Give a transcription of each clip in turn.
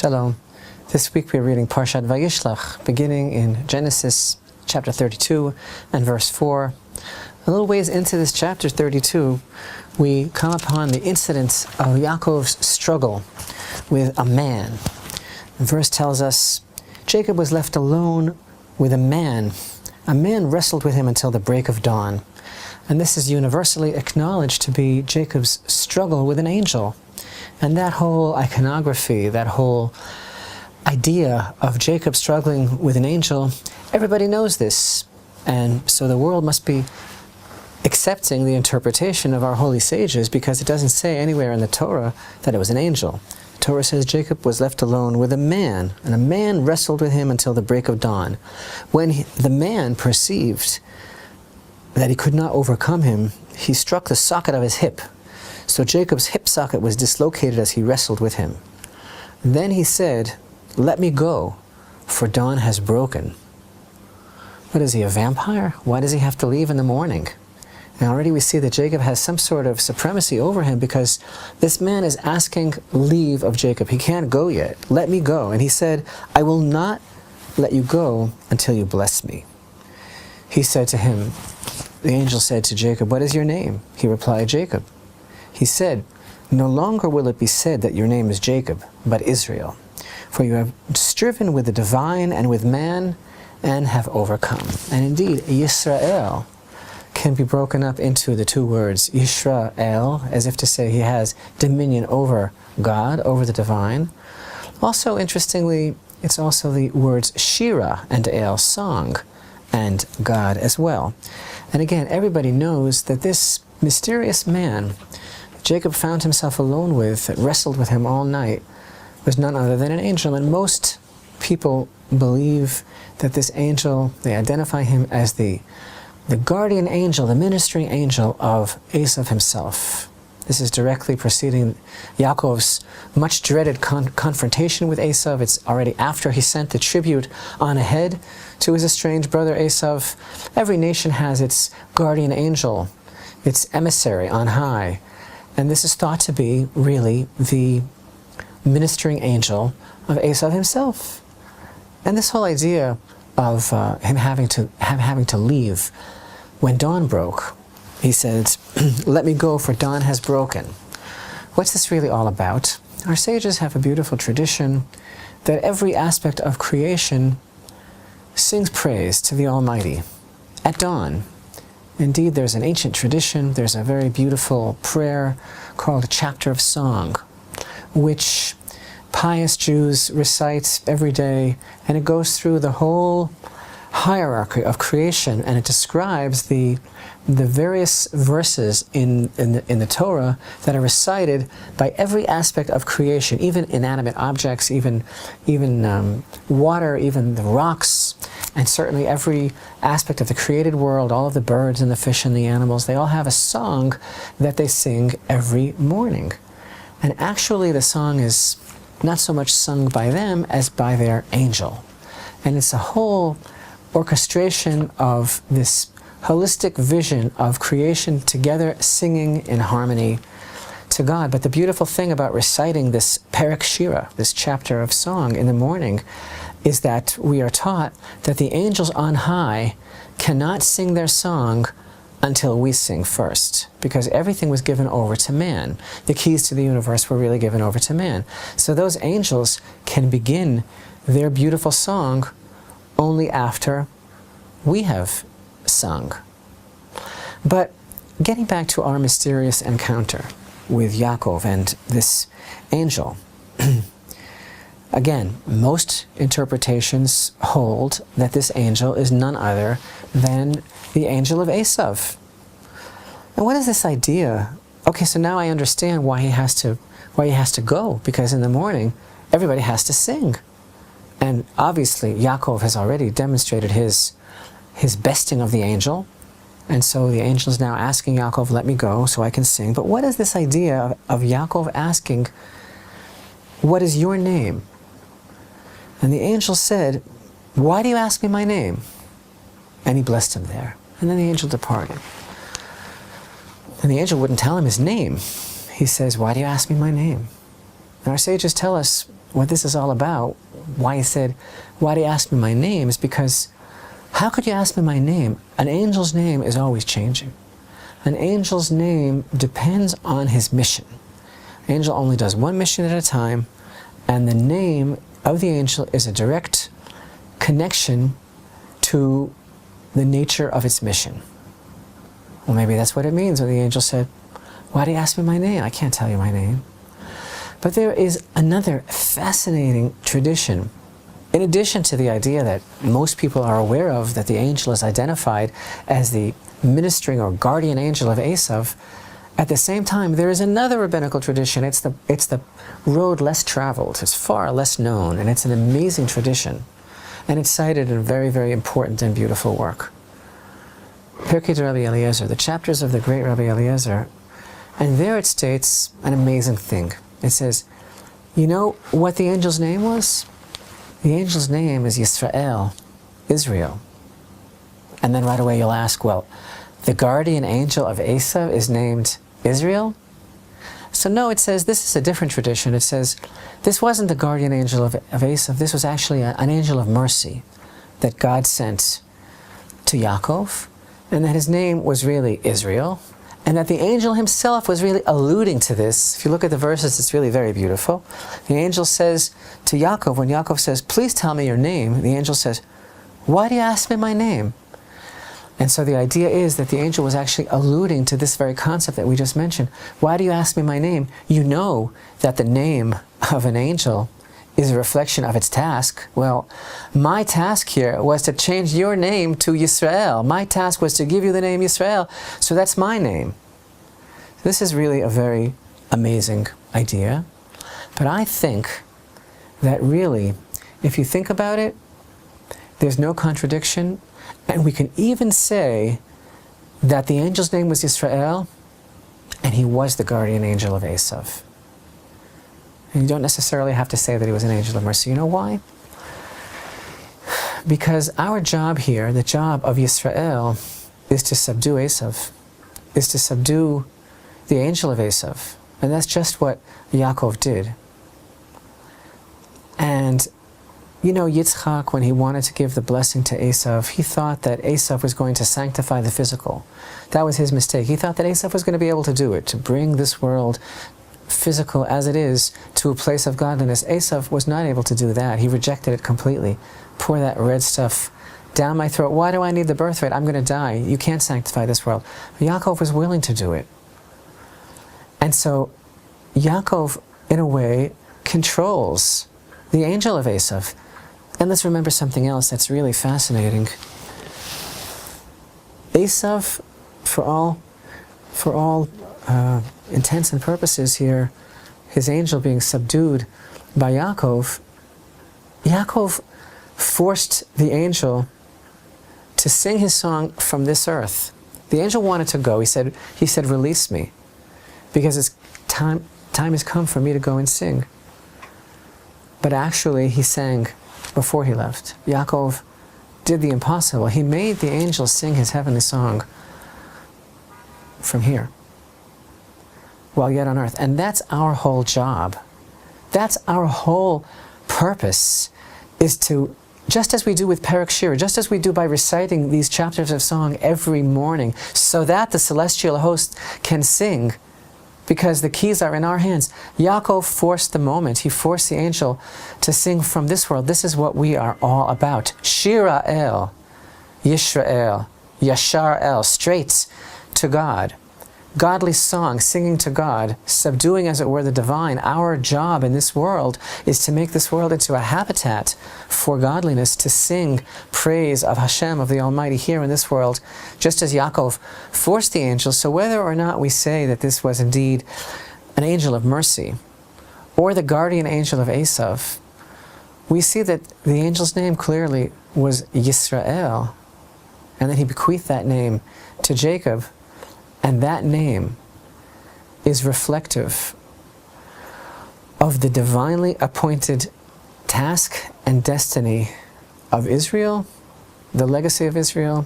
Shalom. This week we're reading Parashat Vayishlach, beginning in Genesis chapter 32 and verse 4. A little ways into this chapter 32, we come upon the incident of Yaakov's struggle with a man. The verse tells us, Jacob was left alone with a man. A man wrestled with him until the break of dawn. And this is universally acknowledged to be Jacob's struggle with an angel. And that whole iconography, that whole idea of Jacob struggling with an angel, everybody knows this. And so the world must be accepting the interpretation of our holy sages, because it doesn't say anywhere in the Torah that it was an angel. The Torah says Jacob was left alone with a man, and a man wrestled with him until the break of dawn. When the man perceived that he could not overcome him, he struck the socket of his hip. So Jacob's hip socket was dislocated as he wrestled with him. Then he said, "Let me go, for dawn has broken." What is he, a vampire? Why does he have to leave in the morning? And already we see that Jacob has some sort of supremacy over him, because this man is asking leave of Jacob. He can't go yet. Let me go. And he said, "I will not let you go until you bless me." He said to him, the angel said to Jacob, "What is your name?" He replied, "Jacob." He said, "No longer will it be said that your name is Jacob, but Israel. For you have striven with the divine and with man, and have overcome." And indeed, Yisrael can be broken up into the two words Yisrael, as if to say he has dominion over God, over the divine. Also, interestingly, it's also the words Shira and El, song, and God as well. And again, everybody knows that this mysterious man Jacob found himself alone with, that wrestled with him all night, was none other than an angel. And most people believe that this angel, they identify him as the guardian angel, the ministering angel of Esav himself. This is directly preceding Yaakov's much dreaded confrontation with Esav. It's already after he sent the tribute on ahead to his estranged brother Esav. Every nation has its guardian angel, its emissary on high. And this is thought to be really the ministering angel of Esav himself. And this whole idea of him having to leave when dawn broke, he says, "Let me go, for dawn has broken." What's this really all about? Our sages have a beautiful tradition that every aspect of creation sings praise to the Almighty at dawn. Indeed, there's an ancient tradition, there's a very beautiful prayer called a chapter of song, which pious Jews recite every day, and it goes through the whole hierarchy of creation, and it describes the various verses in the Torah that are recited by every aspect of creation, even inanimate objects, even water, even the rocks, and certainly every aspect of the created world, all of the birds and the fish and the animals. They all have a song that they sing every morning. And actually the song is not so much sung by them as by their angel. And it's a whole orchestration of this holistic vision of creation together singing in harmony to God. But the beautiful thing about reciting this Perek Shira, this chapter of song in the morning, is that we are taught that the angels on high cannot sing their song until we sing first, because everything was given over to man. The keys to the universe were really given over to man. So those angels can begin their beautiful song only after we have sung. But getting back to our mysterious encounter with Yaakov and this angel, again, most interpretations hold that this angel is none other than the angel of Esav. And what is this idea? Okay, so now I understand why he has to go, because in the morning everybody has to sing. And obviously Yaakov has already demonstrated his besting of the angel, and so the angel is now asking Yaakov, "Let me go so I can sing." But what is this idea of Yaakov asking, "What is your name?" And the angel said, "Why do you ask me my name?" And he blessed him there. And then the angel departed. And the angel wouldn't tell him his name. He says, "Why do you ask me my name?" And our sages tell us what this is all about, why he said, why do you ask me my name, is because how could you ask me my name? An angel's name is always changing. An angel's name depends on his mission. An angel only does one mission at a time, and the name of the angel is a direct connection to the nature of its mission. Well, maybe that's what it means when the angel said, why do you ask me my name? I can't tell you my name. But there is another fascinating tradition. In addition to the idea that most people are aware of, that the angel is identified as the ministering or guardian angel of Esav, at the same time, there is another rabbinical tradition. It's the road less traveled. It's far less known, and it's an amazing tradition. And it's cited in a very, very important and beautiful work. Pirkei de Rabbi Eliezer, the chapters of the great Rabbi Eliezer, and there it states an amazing thing. It says, you know what the angel's name was? The angel's name is Yisrael, Israel. And then right away you'll ask, well, the guardian angel of Esav is named Israel? So no, it says, this is a different tradition. It says, this wasn't the guardian angel of Esav, this was actually an angel of mercy that God sent to Yaakov, and that his name was really Israel, and that the angel himself was really alluding to this. If you look at the verses, it's really very beautiful. The angel says to Yaakov, when Yaakov says, please tell me your name, the angel says, why do you ask me my name? And so the idea is that the angel was actually alluding to this very concept that we just mentioned. Why do you ask me my name? You know that the name of an angel is a reflection of its task. Well, my task here was to change your name to Yisrael. My task was to give you the name Yisrael, so that's my name. This is really a very amazing idea. But I think that really, if you think about it, there's no contradiction, and we can even say that the angel's name was Yisrael, and he was the guardian angel of Esav. And you don't necessarily have to say that he was an angel of mercy. You know why? Because our job here, the job of Yisrael, is to subdue Esav, is to subdue the angel of Esav. And that's just what Yaakov did. And you know, Yitzchak, when he wanted to give the blessing to Esav, he thought that Esav was going to sanctify the physical. That was his mistake. He thought that Esav was going to be able to do it, to bring this world, physical as it is, to a place of godliness. Esav was not able to do that. He rejected it completely. Pour that red stuff down my throat. Why do I need the birthright? I'm going to die. You can't sanctify this world. But Yaakov was willing to do it. And so Yaakov, in a way, controls the angel of Esav. And let's remember something else that's really fascinating. Esav, for all intents and purposes here, his angel being subdued by Yaakov, Yaakov forced the angel to sing his song from this earth. The angel wanted to go. He said, release me, because it's time has come for me to go and sing. But actually, he sang before he left. Yaakov did the impossible. He made the angel sing his heavenly song from here, while yet on earth. And that's our whole job. That's our whole purpose, is to, just as we do with Perek Shir, just as we do by reciting these chapters of song every morning, so that the celestial host can sing, because the keys are in our hands. Yaakov forced the moment. He forced the angel to sing from this world. This is what we are all about. Shira El, Yisrael, Yashar El, straight to God. Godly song, singing to God, subduing, as it were, the divine. Our job in this world is to make this world into a habitat for godliness, to sing praise of Hashem, of the Almighty, here in this world, just as Yaakov forced the angel. So whether or not we say that this was indeed an angel of mercy, or the guardian angel of Esav, we see that the angel's name clearly was Yisrael, and then he bequeathed that name to Jacob. And that name is reflective of the divinely appointed task and destiny of Israel, the legacy of Israel,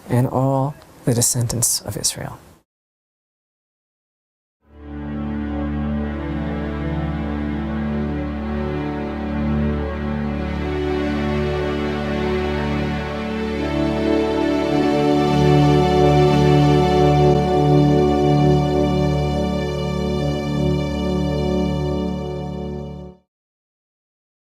and all the descendants of Israel.